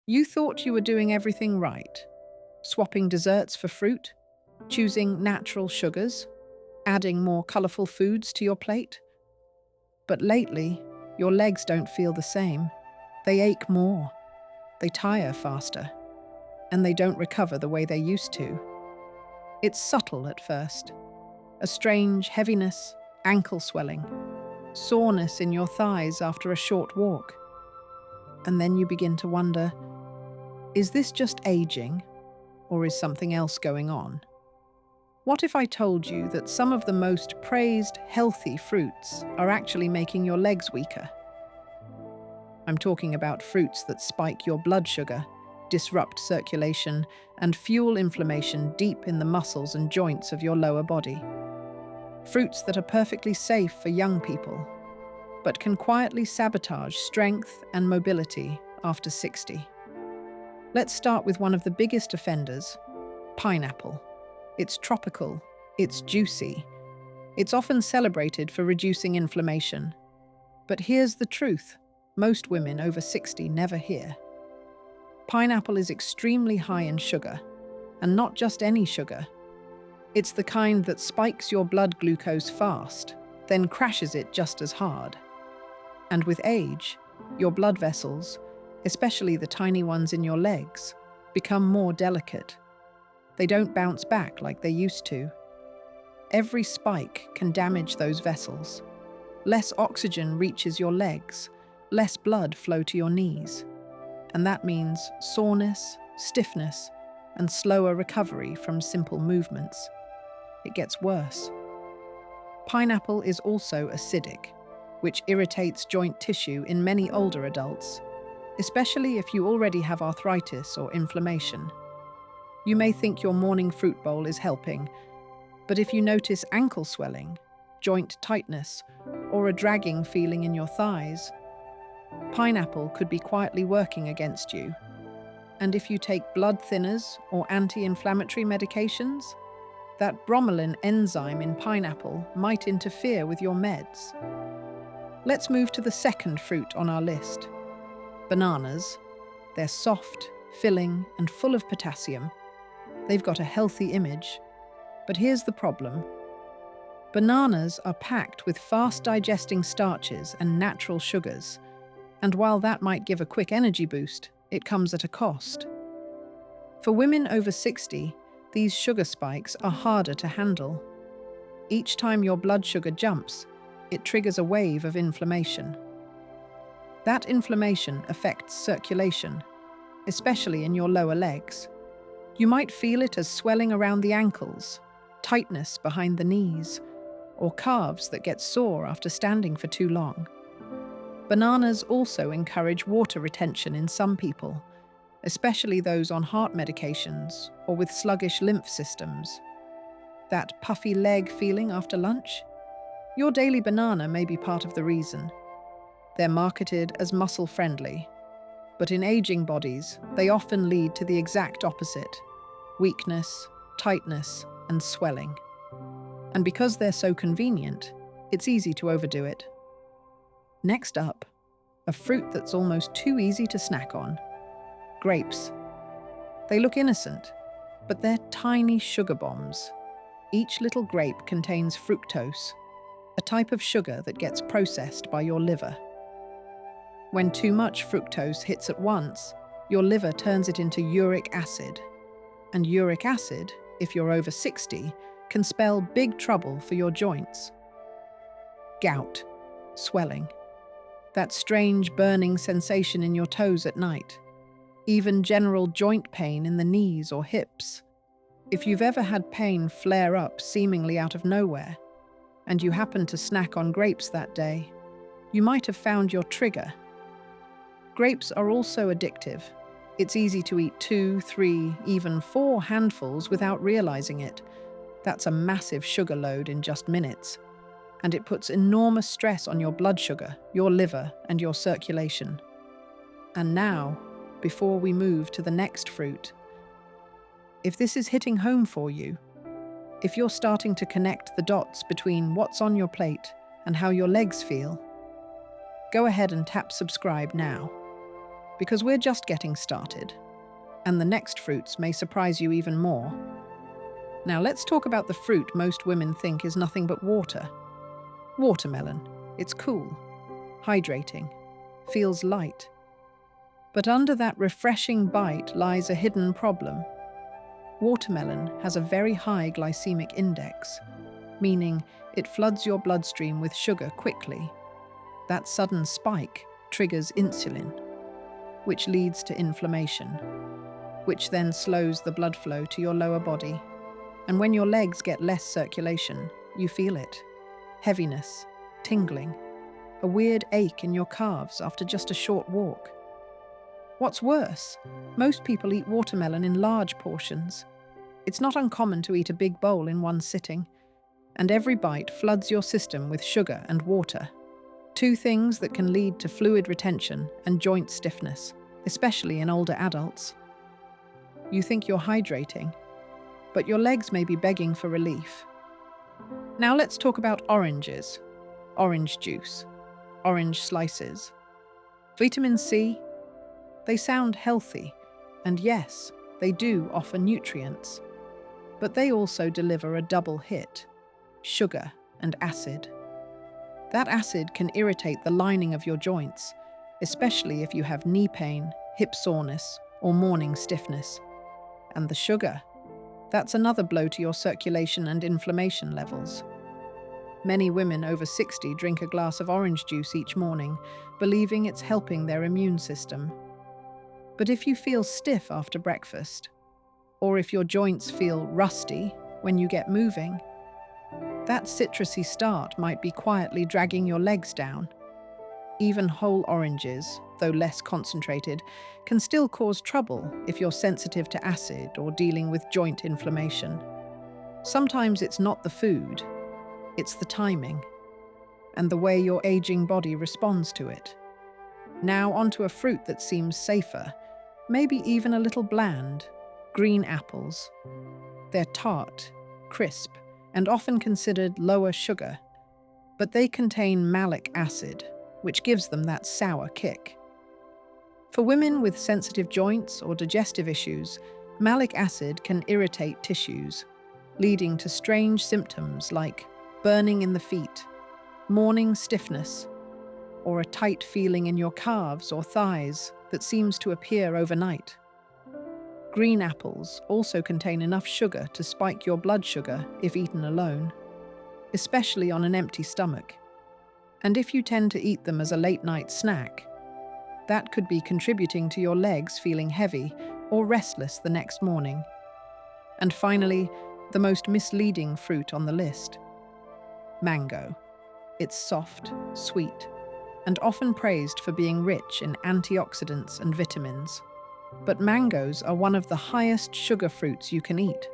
You thought you were doing everything right, swapping desserts for fruit, choosing natural sugars, adding more colourful foods to your plate. But lately, your legs don't feel the same. They ache more, they tire faster, and they don't recover the way they used to. It's subtle at first. A strange heaviness, ankle swelling, soreness in your thighs after a short walk. And then you begin to wonder, is this just aging, or is something else going on? What if I told you that some of the most praised healthy fruits are actually making your legs weaker? I'm talking about fruits that spike your blood sugar, disrupt circulation, and fuel inflammation deep in the muscles and joints of your lower body. Fruits that are perfectly safe for young people, but can quietly sabotage strength and mobility after 60. Let's start with one of the biggest offenders, pineapple. It's tropical, it's juicy, it's often celebrated for reducing inflammation. But here's the truth most women over 60 never hear. Pineapple is extremely high in sugar, and not just any sugar. It's the kind that spikes your blood glucose fast, then crashes it just as hard. And with age, your blood vessels, especially the tiny ones in your legs, become more delicate. They don't bounce back like they used to. Every spike can damage those vessels. Less oxygen reaches your legs, less blood flow to your knees. And that means soreness, stiffness, and slower recovery from simple movements. It gets worse. Pineapple is also acidic, which irritates joint tissue in many older adults, especially if you already have arthritis or inflammation. You may think your morning fruit bowl is helping, but if you notice ankle swelling, joint tightness, or a dragging feeling in your thighs, pineapple could be quietly working against you. And if you take blood thinners or anti-inflammatory medications, that bromelain enzyme in pineapple might interfere with your meds. Let's move to the second fruit on our list, bananas. They're soft, filling, and full of potassium. They've got a healthy image. But here's the problem. Bananas are packed with fast-digesting starches and natural sugars, and while that might give a quick energy boost, it comes at a cost. For women over 60, these sugar spikes are harder to handle. Each time your blood sugar jumps, it triggers a wave of inflammation. That inflammation affects circulation, especially in your lower legs. You might feel it as swelling around the ankles, tightness behind the knees, or calves that get sore after standing for too long. Bananas also encourage water retention in some people, especially those on heart medications or with sluggish lymph systems. That puffy leg feeling after lunch? Your daily banana may be part of the reason. They're marketed as muscle-friendly, but in aging bodies, they often lead to the exact opposite: weakness, tightness, and swelling. And because they're so convenient, it's easy to overdo it. Next up, a fruit that's almost too easy to snack on: grapes. They look innocent, but they're tiny sugar bombs. Each little grape contains fructose, a type of sugar that gets processed by your liver. When too much fructose hits at once, your liver turns it into uric acid. And uric acid, if you're over 60, can spell big trouble for your joints. Gout, swelling, that strange burning sensation in your toes at night, even general joint pain in the knees or hips. If you've ever had pain flare up seemingly out of nowhere, and you happen to snack on grapes that day, you might have found your trigger. Grapes are also addictive. It's easy to eat 2, 3, even 4 handfuls without realizing it. That's a massive sugar load in just minutes, and it puts enormous stress on your blood sugar, your liver, and your circulation. And now, before we move to the next fruit, if this is hitting home for you, if you're starting to connect the dots between what's on your plate and how your legs feel, go ahead and tap subscribe now. because we're just getting started, and the next fruits may surprise you even more. Now let's talk about the fruit most women think is nothing but water. Watermelon. It's cool, hydrating, feels light. But under that refreshing bite lies a hidden problem. Watermelon has a very high glycemic index, meaning it floods your bloodstream with sugar quickly. That sudden spike triggers insulin, which leads to inflammation, which then slows the blood flow to your lower body. And when your legs get less circulation, you feel it. Heaviness, tingling, a weird ache in your calves after just a short walk. What's worse, most people eat watermelon in large portions. It's not uncommon to eat a big bowl in one sitting, and every bite floods your system with sugar and water. Two things that can lead to fluid retention and joint stiffness, especially in older adults. You think you're hydrating, but your legs may be begging for relief. Now let's talk about oranges, orange juice, orange slices. Vitamin C, they sound healthy, and yes, they do offer nutrients. But they also deliver a double hit: sugar and acid. That acid can irritate the lining of your joints, especially if you have knee pain, hip soreness, or morning stiffness. And the sugar, that's another blow to your circulation and inflammation levels. Many women over 60 drink a glass of orange juice each morning, believing it's helping their immune system. But if you feel stiff after breakfast, or if your joints feel rusty when you get moving, that citrusy start might be quietly dragging your legs down. Even whole oranges, though less concentrated, can still cause trouble if you're sensitive to acid or dealing with joint inflammation. Sometimes it's not the food, it's the timing, and the way your aging body responds to it. Now onto a fruit that seems safer, maybe even a little bland: green apples. They're tart, crisp, and often considered lower sugar, but they contain malic acid, which gives them that sour kick. For women with sensitive joints or digestive issues, malic acid can irritate tissues, leading to strange symptoms like burning in the feet, morning stiffness, or a tight feeling in your calves or thighs that seems to appear overnight. Green apples also contain enough sugar to spike your blood sugar if eaten alone, especially on an empty stomach. And if you tend to eat them as a late-night snack, that could be contributing to your legs feeling heavy or restless the next morning. And finally, the most misleading fruit on the list: mango. It's soft, sweet, and often praised for being rich in antioxidants and vitamins. But mangoes are one of the highest sugar fruits you can eat.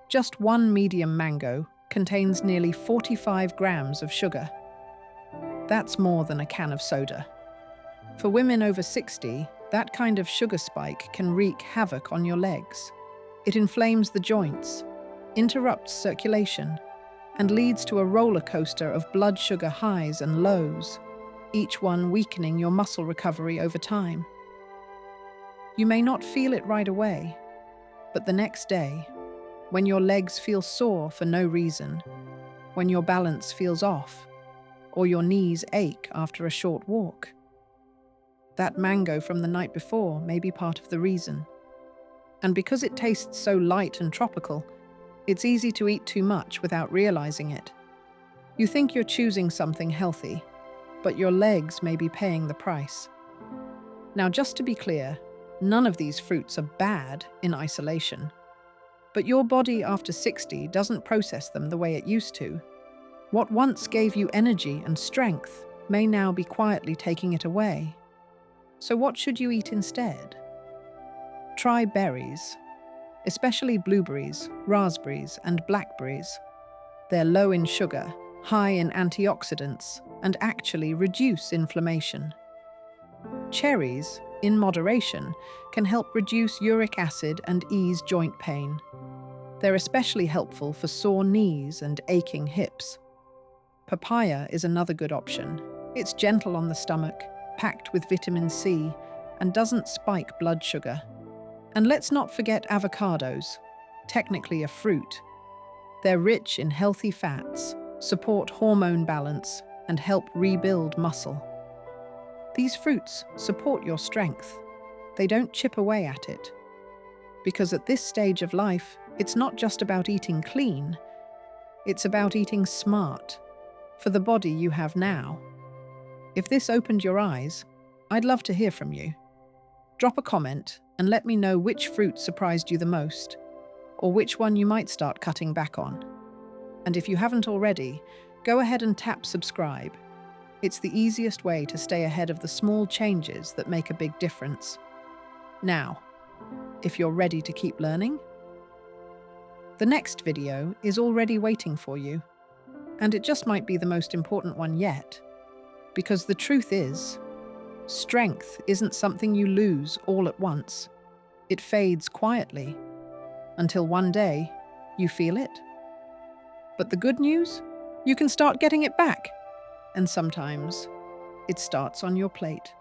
Just one medium mango contains nearly 45 grams of sugar. That's more than a can of soda. For women over 60, that kind of sugar spike can wreak havoc on your legs. It inflames the joints, interrupts circulation, and leads to a roller coaster of blood sugar highs and lows, each one weakening your muscle recovery over time. You may not feel it right away, but the next day, when your legs feel sore for no reason, when your balance feels off, or your knees ache after a short walk, that mango from the night before may be part of the reason. And because it tastes so light and tropical, it's easy to eat too much without realizing it. You think you're choosing something healthy, but your legs may be paying the price. Now, just to be clear, none of these fruits are bad in isolation. But your body after 60 doesn't process them the way it used to. What once gave you energy and strength may now be quietly taking it away. So what should you eat instead? Try berries, especially blueberries, raspberries, and blackberries. They're low in sugar, high in antioxidants, and actually reduce inflammation. Cherries, in moderation, can help reduce uric acid and ease joint pain. They're especially helpful for sore knees and aching hips. Papaya is another good option. It's gentle on the stomach, packed with vitamin C, and doesn't spike blood sugar. And let's not forget avocados, technically a fruit. They're rich in healthy fats, support hormone balance, and help rebuild muscle. These fruits support your strength. They don't chip away at it. Because at this stage of life, it's not just about eating clean, it's about eating smart, for the body you have now. If this opened your eyes, I'd love to hear from you. Drop a comment and let me know which fruit surprised you the most, or which one you might start cutting back on. And if you haven't already, go ahead and tap subscribe. It's the easiest way to stay ahead of the small changes that make a big difference. Now, if you're ready to keep learning, the next video is already waiting for you. And it just might be the most important one yet. Because the truth is, strength isn't something you lose all at once. It fades quietly, until one day you feel it. But the good news? You can start getting it back. And sometimes it starts on your plate.